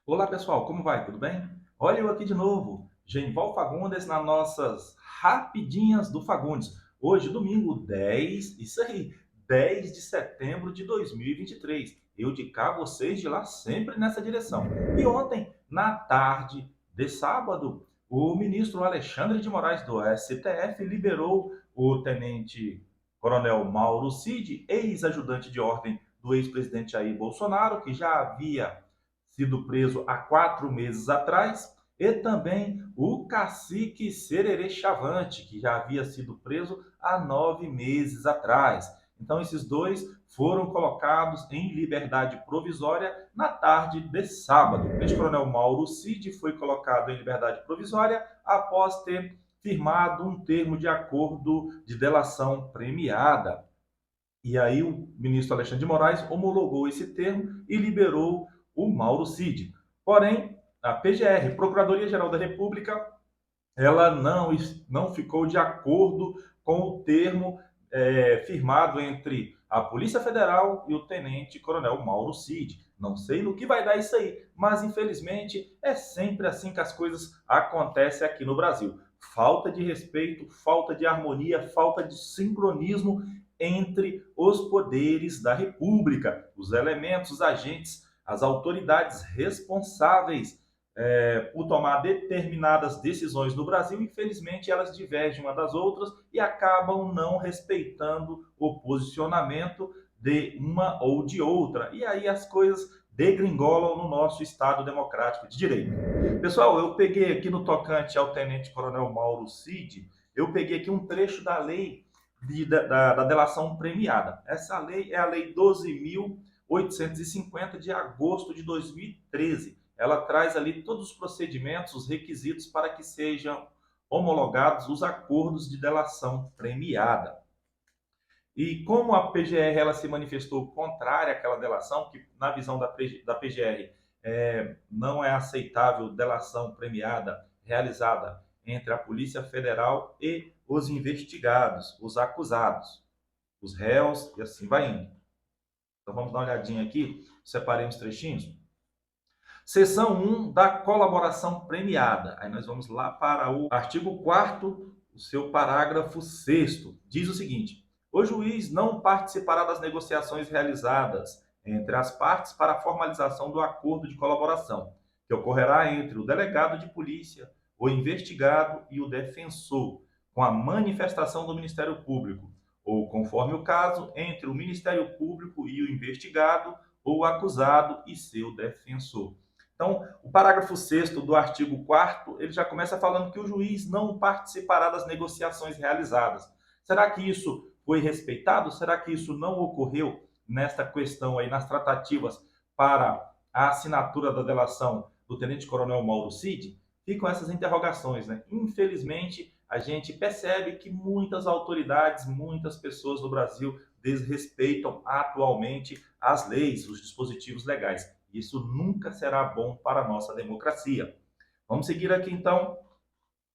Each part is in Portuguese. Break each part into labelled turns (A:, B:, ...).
A: Olá pessoal, como vai? Tudo bem? Olha eu aqui de novo, Genival Fagundes nas nossas rapidinhas do Fagundes. Hoje, domingo 10, isso aí, 10 de setembro de 2023. Eu de cá, vocês de lá, sempre nessa direção. E ontem, na tarde de sábado, o ministro Alexandre de Moraes do STF liberou o tenente coronel Mauro Cid, ex-ajudante de ordem do ex-presidente Jair Bolsonaro, que já havia sido preso há 4 meses atrás, e também o cacique Sererê Chavante, que já havia sido preso há 9 meses atrás. Então, esses dois foram colocados em liberdade provisória na tarde de sábado. O tenente-coronel Mauro Cid foi colocado em liberdade provisória após ter firmado um termo de acordo de delação premiada. E aí o ministro Alexandre de Moraes homologou esse termo e liberou o Mauro Cid. Porém, a PGR, Procuradoria-Geral da República, ela não ficou de acordo com o termo firmado entre a Polícia Federal e o tenente-coronel Mauro Cid. Não sei no que vai dar isso aí, mas infelizmente é sempre assim que as coisas acontecem aqui no Brasil. Falta de respeito, falta de harmonia, falta de sincronismo entre os poderes da República, os elementos, os agentes, as autoridades responsáveis por tomar determinadas decisões no Brasil, infelizmente elas divergem uma das outras e acabam não respeitando o posicionamento de uma ou de outra. E aí as coisas degringolam no nosso Estado democrático de direito. Pessoal, eu peguei aqui no tocante ao tenente-coronel Mauro Cid, eu peguei aqui um trecho da lei da delação premiada. Essa lei é a Lei 12.850 de agosto de 2013. Ela traz ali todos os procedimentos, os requisitos para que sejam homologados os acordos de delação premiada. E como a PGR ela se manifestou contrária àquela delação, que na visão da PGR não é aceitável delação premiada realizada entre a Polícia Federal e os investigados, os acusados, os réus e assim vai indo. Então vamos dar uma olhadinha aqui, separei uns trechinhos. Seção 1 da colaboração premiada. Aí nós vamos lá para o artigo 4º, o seu parágrafo 6º. Diz o seguinte: o juiz não participará das negociações realizadas entre as partes para a formalização do acordo de colaboração, que ocorrerá entre o delegado de polícia, o investigado e o defensor, com a manifestação do Ministério Público, ou, conforme o caso, entre o Ministério Público e o investigado, ou o acusado e seu defensor. Então, o parágrafo 6º do artigo 4º, ele já começa falando que o juiz não participará das negociações realizadas. Será que isso foi respeitado? Será que isso não ocorreu nesta questão aí, nas tratativas para a assinatura da delação do tenente-coronel Mauro Cid? Ficam essas interrogações, né? Infelizmente, a gente percebe que muitas autoridades, muitas pessoas do Brasil desrespeitam atualmente as leis, os dispositivos legais. Isso nunca será bom para a nossa democracia. Vamos seguir aqui então.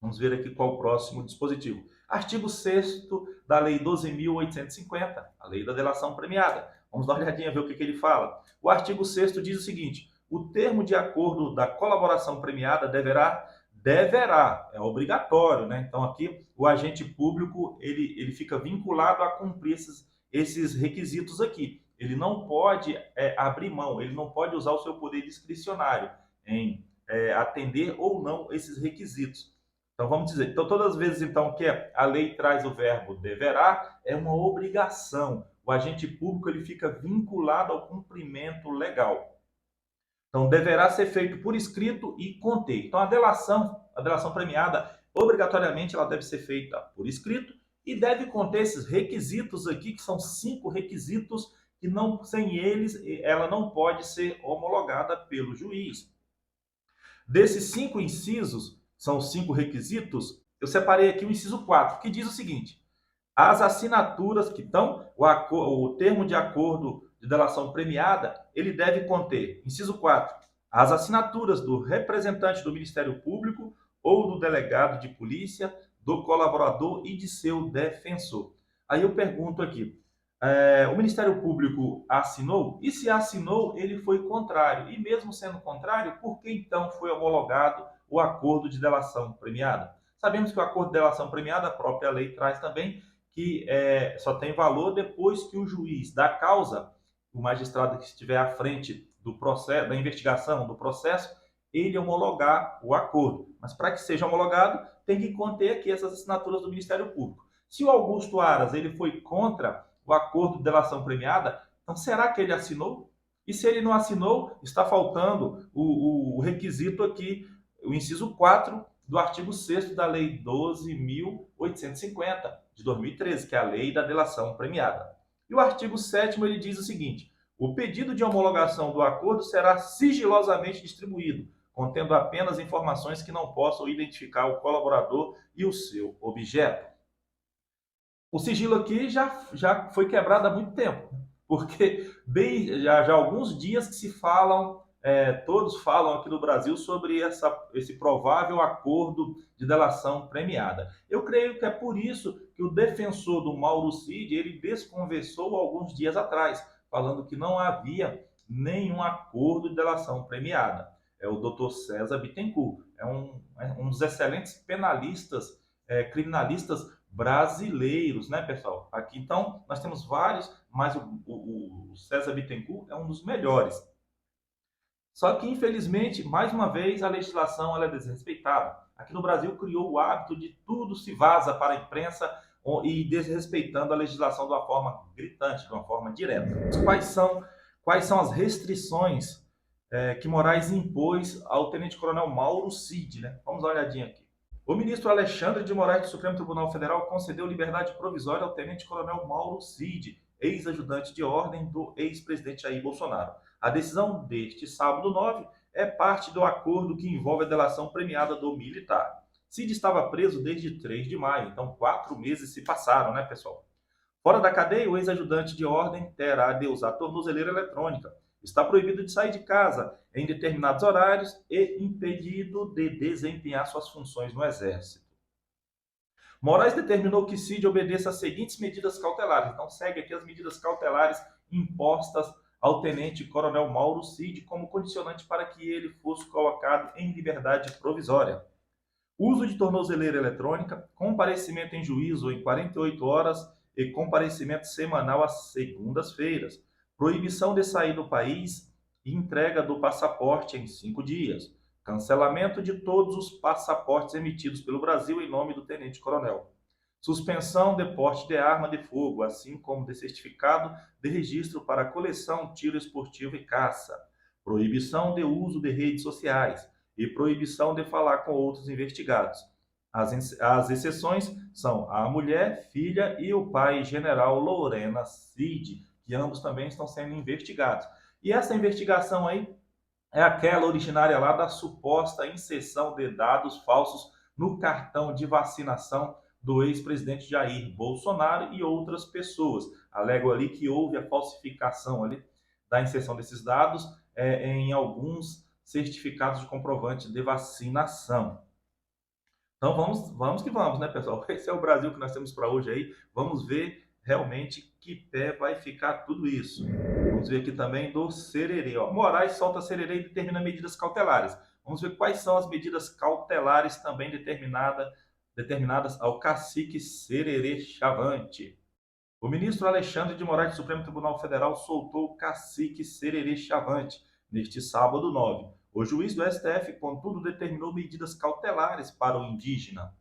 A: Vamos ver aqui qual o próximo dispositivo. Artigo 6º da Lei 12.850, a Lei da Delação Premiada. Vamos dar uma olhadinha, ver o que ele fala. O artigo 6º diz o seguinte: o termo de acordo da colaboração premiada deverá, é obrigatório, né? Então aqui o agente público ele fica vinculado a cumprir esses requisitos aqui. Ele não pode abrir mão, ele não pode usar o seu poder discricionário em atender ou não esses requisitos. Então vamos dizer, então todas as vezes então que a lei traz o verbo deverá, é uma obrigação. O agente público ele fica vinculado ao cumprimento legal. Então deverá ser feito por escrito e conter. Então a delação premiada, obrigatoriamente ela deve ser feita por escrito e deve conter esses requisitos aqui, que são 5 requisitos que não, sem eles ela não pode ser homologada pelo juiz. Desses 5 incisos, são 5 requisitos, eu separei aqui o inciso 4, que diz o seguinte: as assinaturas que estão, o termo de acordo de delação premiada, ele deve conter, inciso 4, as assinaturas do representante do Ministério Público ou do delegado de polícia, do colaborador e de seu defensor. Aí eu pergunto aqui, O Ministério Público assinou, e se assinou, ele foi contrário. E mesmo sendo contrário, por que então foi homologado o acordo de delação premiada? Sabemos que o acordo de delação premiada, a própria lei traz também que só tem valor depois que o juiz da causa, o magistrado que estiver à frente do processo, da investigação, do processo, ele homologar o acordo. Mas para que seja homologado, tem que conter aqui essas assinaturas do Ministério Público. Se o Augusto Aras ele foi contra o acordo de delação premiada, então será que ele assinou? E se ele não assinou, está faltando o requisito aqui, o inciso 4 do artigo 6º da Lei 12.850, de 2013, que é a Lei da Delação Premiada. E o artigo 7º ele diz o seguinte: o pedido de homologação do acordo será sigilosamente distribuído, contendo apenas informações que não possam identificar o colaborador e o seu objeto. O sigilo aqui já foi quebrado há muito tempo, porque já há alguns dias que se falam, todos falam aqui no Brasil sobre esse provável acordo de delação premiada. Eu creio que é por isso que o defensor do Mauro Cid, ele desconversou alguns dias atrás, falando que não havia nenhum acordo de delação premiada. É o doutor César Bittencourt, um dos excelentes penalistas, criminalistas brasileiros, né, pessoal? Aqui, então, nós temos vários, mas o César Bittencourt é um dos melhores. Só que, infelizmente, mais uma vez, a legislação ela é desrespeitada. Aqui no Brasil criou o hábito de tudo se vaza para a imprensa e desrespeitando a legislação de uma forma gritante, de uma forma direta. Quais são as restrições que Moraes impôs ao tenente-coronel Mauro Cid, né? Vamos dar uma olhadinha aqui. O ministro Alexandre de Moraes do Supremo Tribunal Federal concedeu liberdade provisória ao tenente-coronel Mauro Cid, ex-ajudante de ordem do ex-presidente Jair Bolsonaro. A decisão deste sábado 9 é parte do acordo que envolve a delação premiada do militar. Cid estava preso desde 3 de maio, então 4 meses se passaram, né, pessoal? Fora da cadeia, o ex-ajudante de ordem terá de usar tornozeleira eletrônica. Está proibido de sair de casa em determinados horários e impedido de desempenhar suas funções no Exército. Moraes determinou que Cid obedeça às seguintes medidas cautelares. Então, segue aqui as medidas cautelares impostas ao tenente-coronel Mauro Cid como condicionante para que ele fosse colocado em liberdade provisória. Uso de tornozeleira eletrônica, comparecimento em juízo em 48 horas e comparecimento semanal às segundas-feiras. Proibição de sair do país e entrega do passaporte em 5 dias. Cancelamento de todos os passaportes emitidos pelo Brasil em nome do tenente-coronel. Suspensão de porte de arma de fogo, assim como de certificado de registro para coleção, tiro esportivo e caça. Proibição de uso de redes sociais e proibição de falar com outros investigados. As exceções são a mulher, filha e o pai, general Lorena Cid, que ambos também estão sendo investigados. E essa investigação aí é aquela originária lá da suposta inserção de dados falsos no cartão de vacinação do ex-presidente Jair Bolsonaro e outras pessoas. Alegam ali que houve a falsificação ali da inserção desses dados em alguns certificados de comprovante de vacinação. Então vamos que vamos, né, pessoal? Esse é o Brasil que nós temos para hoje aí. Vamos ver realmente que pé vai ficar tudo isso. Vamos ver aqui também do Sererê. Ó. Moraes solta Sererê e determina medidas cautelares. Vamos ver quais são as medidas cautelares também determinadas ao cacique Sererê Chavante. O ministro Alexandre de Moraes do Supremo Tribunal Federal soltou o cacique Sererê Chavante neste sábado 9. O juiz do STF, contudo, determinou medidas cautelares para o indígena.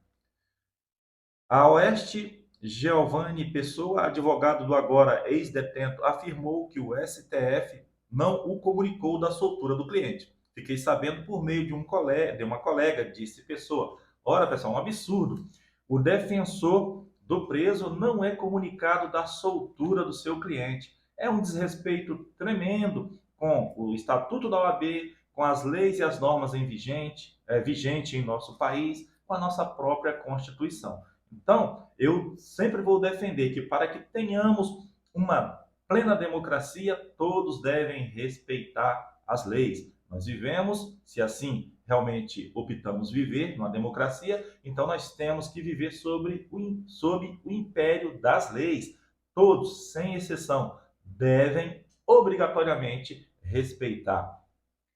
A: A Oeste Giovanni Pessoa, advogado do agora ex-detento, afirmou que o STF não o comunicou da soltura do cliente. Fiquei sabendo por meio de uma colega, disse Pessoa. Ora, pessoal, um absurdo. O defensor do preso não é comunicado da soltura do seu cliente. É um desrespeito tremendo com o Estatuto da OAB, com as leis e as normas vigente em nosso país, com a nossa própria Constituição. Então, eu sempre vou defender que para que tenhamos uma plena democracia, todos devem respeitar as leis. Nós vivemos, se assim realmente optamos viver numa democracia, então nós temos que viver sob o império das leis. todos, sem exceção, devem obrigatoriamente respeitar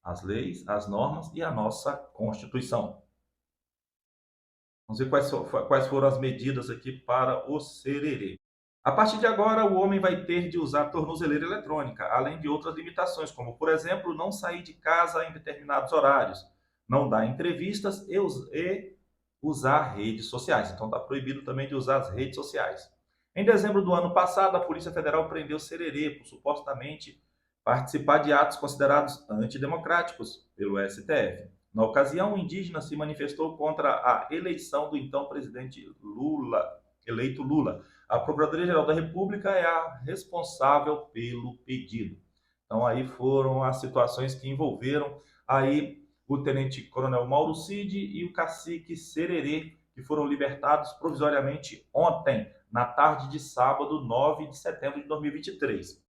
A: as leis, as normas e a nossa Constituição. Vamos ver quais foram as medidas aqui para o sererê. A partir de agora, o homem vai ter de usar tornozeleira eletrônica, além de outras limitações, como, por exemplo, não sair de casa em determinados horários, não dar entrevistas e usar redes sociais. Então, está proibido também de usar as redes sociais. Em dezembro do ano passado, a Polícia Federal prendeu Sererê por supostamente participar de atos considerados antidemocráticos pelo STF. Na ocasião, o indígena se manifestou contra a eleição do então presidente eleito Lula. A Procuradoria-Geral da República é a responsável pelo pedido. Então, aí foram as situações que envolveram aí o tenente-coronel Mauro Cid e o cacique Sererê, que foram libertados provisoriamente ontem, na tarde de sábado, 9 de setembro de 2023.